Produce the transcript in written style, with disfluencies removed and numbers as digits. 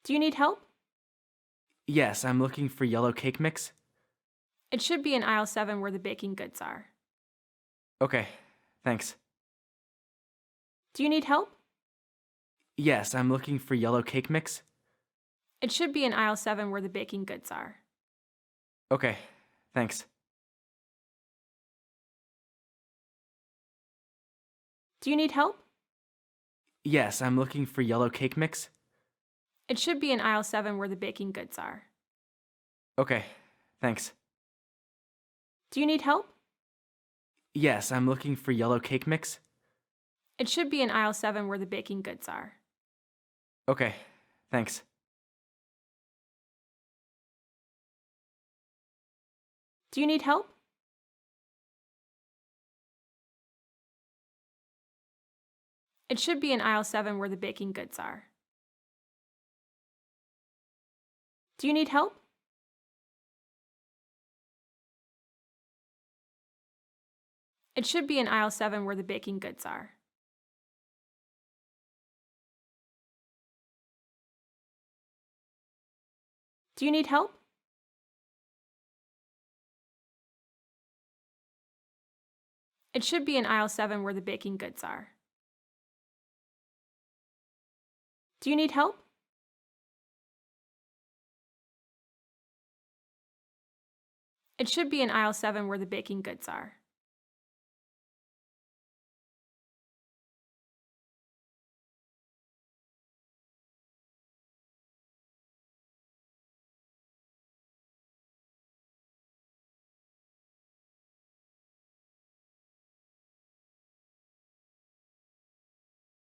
Do you need help? Yes, I'm looking for yellow cake mix. It should be in aisle 7 where the baking goods are. Okay, thanks. Do you need help? Yes, I'm looking for yellow cake mix. It should be in aisle 7 where the baking goods are. Okay, thanks. Do you need help? Yes, I'm looking for yellow cake mix. It should be in aisle 7 where the baking goods are. Okay, thanks. Do you need help? Yes, I'm looking for yellow cake mix. It should be in aisle 7 where the baking goods are. Okay, thanks. Do you need help? It should be in aisle 7 where the baking goods are. Do you need help? It should be in aisle 7 where the baking goods are. Do you need help? It should be in aisle 7 where the baking goods are. Do you need help? It should be in aisle 7 where the baking goods are.